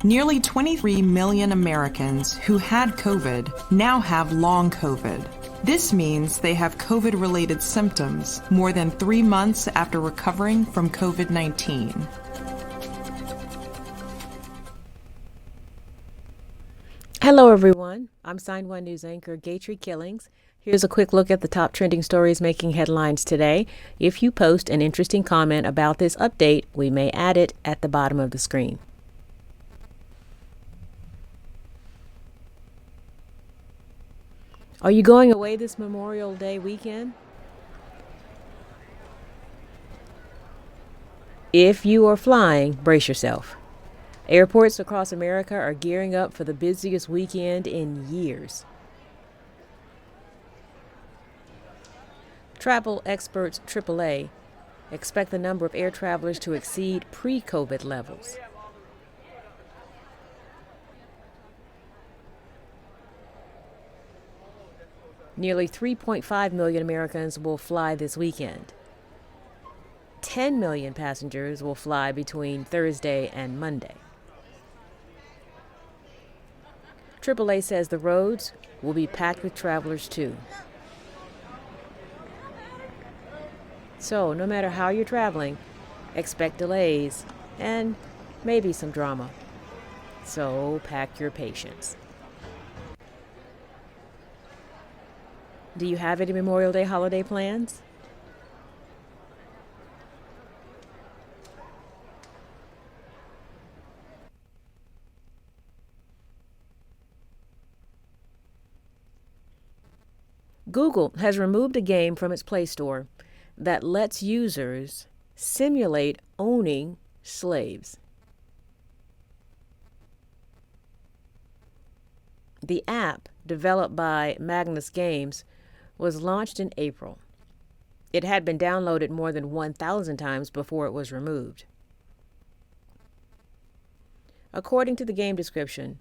Nearly 23 million Americans who had COVID now have long COVID. This means they have COVID-related symptoms more than 3 months after recovering from COVID-19. Hello, everyone. I'm Sign1News anchor Gatry Killings. Here's a quick look at the top trending stories making headlines today. If you post an interesting comment about this update, we may add it at the bottom of the screen. Are you going away this Memorial Day weekend? If you are flying, brace yourself. Airports across America are gearing up for the busiest weekend in years. Travel experts AAA expect the number of air travelers to exceed pre-COVID levels. Nearly 3.5 million Americans will fly this weekend. 10 million passengers will fly between Thursday and Monday. AAA says the roads will be packed with travelers too. So, no matter how you're traveling, expect delays and maybe some drama. So, pack your patience. Do you have any Memorial Day holiday plans? Google has removed a game from its Play Store that lets users simulate owning slaves. The app, developed by Magnus Games, was launched in April. It had been downloaded more than 1,000 times before it was removed. According to the game description,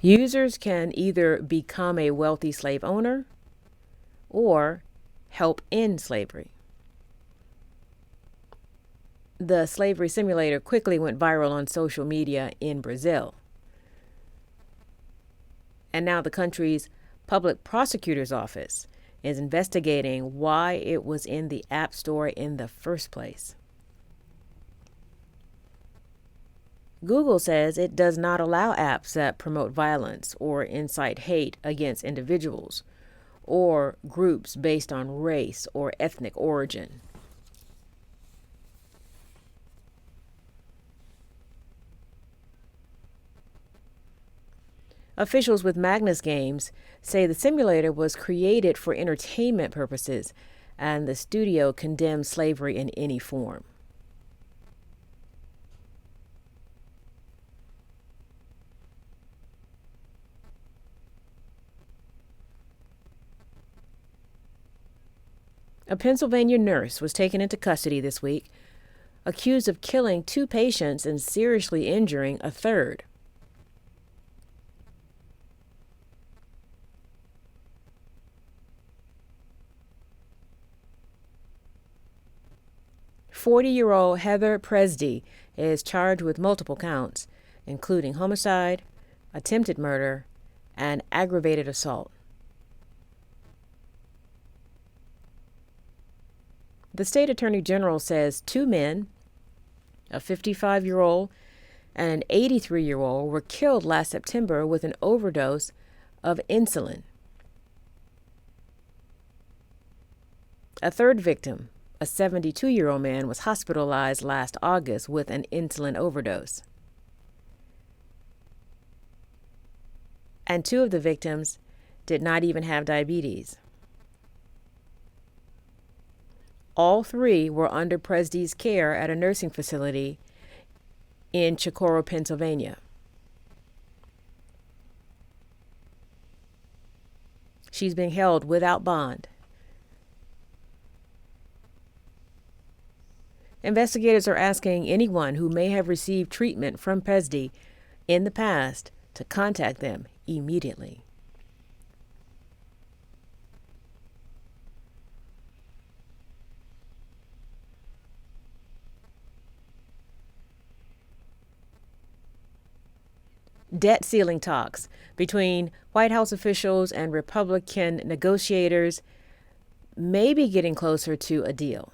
users can either become a wealthy slave owner or help end slavery. The slavery simulator quickly went viral on social media in Brazil. And now the country's public prosecutor's office is investigating why it was in the App Store in the first place. Google says it does not allow apps that promote violence or incite hate against individuals or groups based on race or ethnic origin. Officials with Magnus Games say the simulator was created for entertainment purposes, and the studio condemns slavery in any form. A Pennsylvania nurse was taken into custody this week, accused of killing 2 patients and seriously injuring a third. "40-year-old Heather Presdy is charged with multiple counts, including homicide, attempted murder, and aggravated assault. The state attorney general says 2 men, a 55-year-old and an 83-year-old, were killed last September with an overdose of insulin. A third victim, a 72-year-old man, was hospitalized last August with an insulin overdose. And 2 of the victims did not even have diabetes. All 3 were under Presdy's care at a nursing facility in Chicoro, Pennsylvania. She's being held without bond. Investigators are asking anyone who may have received treatment from Presdy in the past to contact them immediately. Debt ceiling talks between White House officials and Republican negotiators may be getting closer to a deal.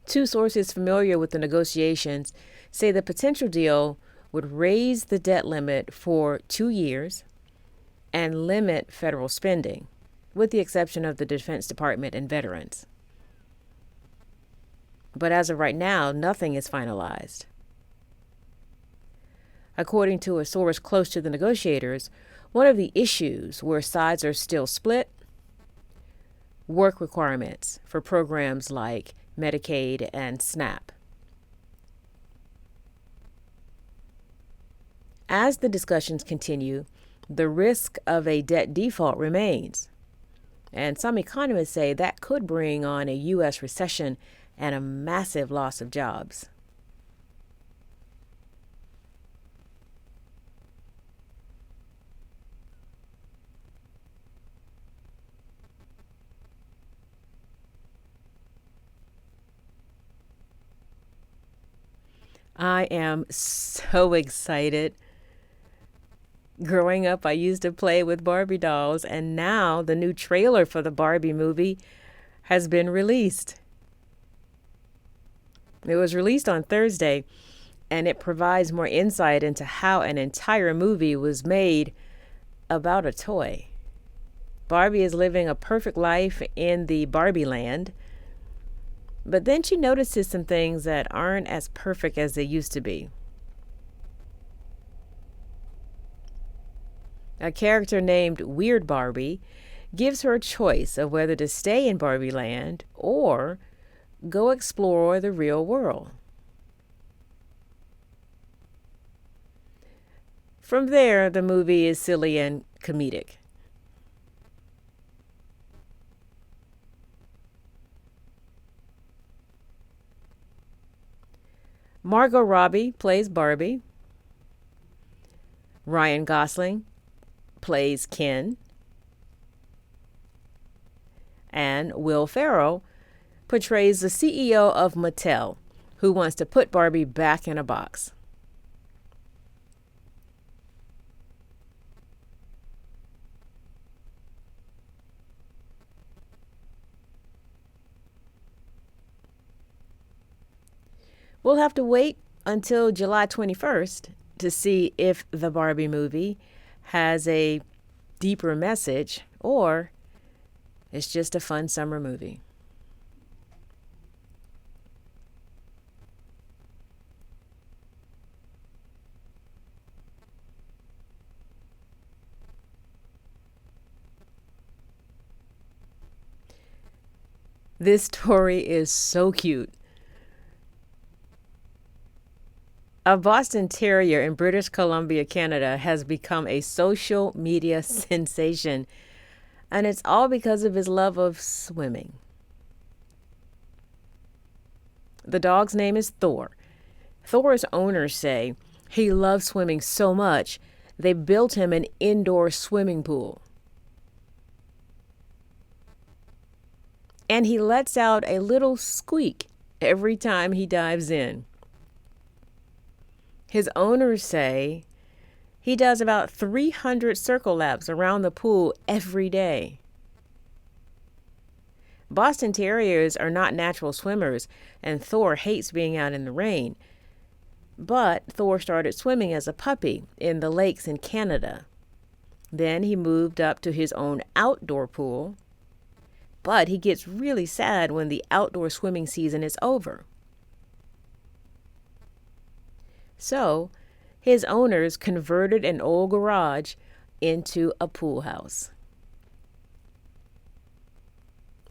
Two sources familiar with the negotiations say the potential deal would raise the debt limit for 2 years and limit federal spending, with the exception of the Defense Department and veterans. But as of right now, nothing is finalized. According to a source close to the negotiators, one of the issues where sides are still split: work requirements for programs like Medicaid and SNAP. As the discussions continue, the risk of a debt default remains, and some economists say that could bring on a U.S. recession and a massive loss of jobs. I am so excited. Growing up, I used to play with Barbie dolls, and now the new trailer for the Barbie movie has been released. It was released on Thursday, and it provides more insight into how an entire movie was made about a toy. Barbie is living a perfect life in the Barbie land, but then she notices some things that aren't as perfect as they used to be. A character named Weird Barbie gives her a choice of whether to stay in Barbie land or go explore the real world. From there, the movie is silly and comedic. Margot Robbie plays Barbie. Ryan Gosling plays Ken. And Will Ferrell portrays the CEO of Mattel, who wants to put Barbie back in a box. We'll have to wait until July 21st to see if the Barbie movie has a deeper message or it's just a fun summer movie. This story is so cute. A Boston Terrier in British Columbia, Canada, has become a social media sensation, and it's all because of his love of swimming. The dog's name is Thor. Thor's owners say he loves swimming so much they built him an indoor swimming pool. And he lets out a little squeak every time he dives in. His owners say he does about 300 circle laps around the pool every day. Boston Terriers are not natural swimmers, and Thor hates being out in the rain. But Thor started swimming as a puppy in the lakes in Canada. Then he moved up to his own outdoor pool. But he gets really sad when the outdoor swimming season is over. So, his owners converted an old garage into a pool house.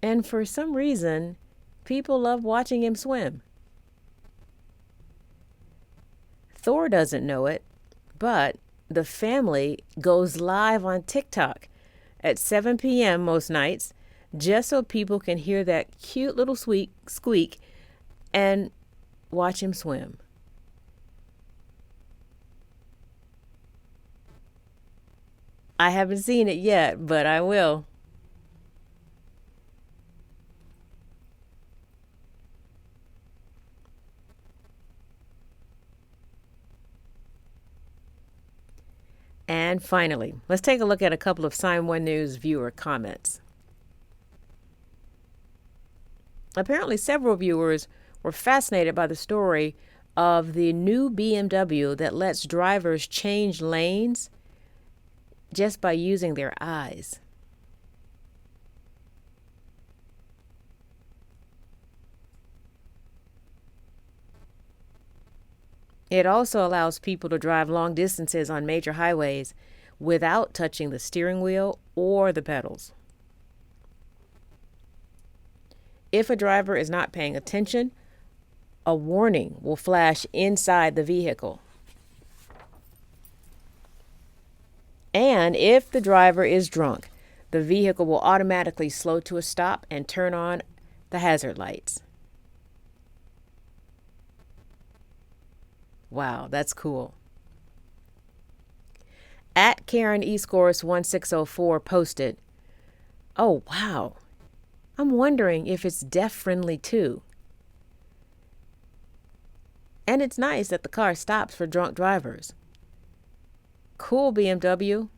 And for some reason, people love watching him swim. Thor doesn't know it, but the family goes live on TikTok at 7 p.m. most nights, just so people can hear that cute little squeak and watch him swim. I haven't seen it yet, but I will. And finally, let's take a look at a couple of Sign1News viewer comments. Apparently, several viewers were fascinated by the story of the new BMW that lets drivers change lanes just by using their eyes. It also allows people to drive long distances on major highways without touching the steering wheel or the pedals. If a driver is not paying attention, a warning will flash inside the vehicle. And if the driver is drunk, the vehicle will automatically slow to a stop and turn on the hazard lights. Wow, that's cool. At Karen Escores 1604 posted, "Oh, wow. I'm wondering if it's deaf friendly too. And it's nice that the car stops for drunk drivers. Cool, BMW.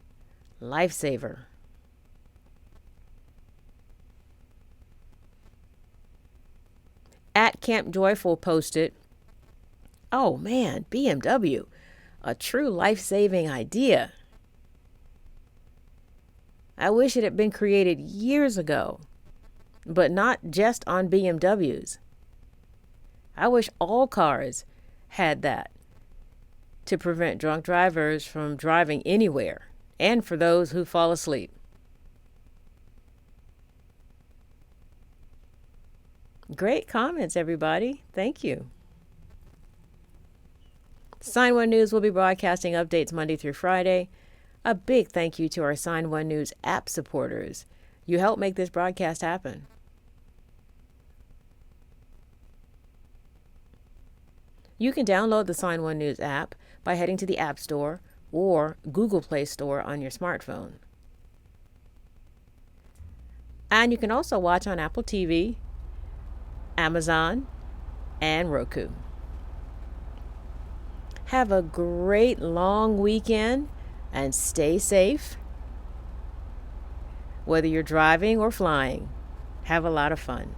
Lifesaver." At Camp Joyful posted, "Oh man, BMW, a true life-saving idea. I wish it had been created years ago, but not just on BMWs. I wish all cars had that to prevent drunk drivers from driving anywhere and for those who fall asleep." Great comments, everybody. Thank you. Sign1News will be broadcasting updates Monday through Friday. A big thank you to our Sign1News app supporters. You help make this broadcast happen. You can download the Sign1News app by heading to the App Store or Google Play Store on your smartphone. And you can also watch on Apple TV, Amazon, and Roku. Have a great long weekend and stay safe. Whether you're driving or flying, have a lot of fun.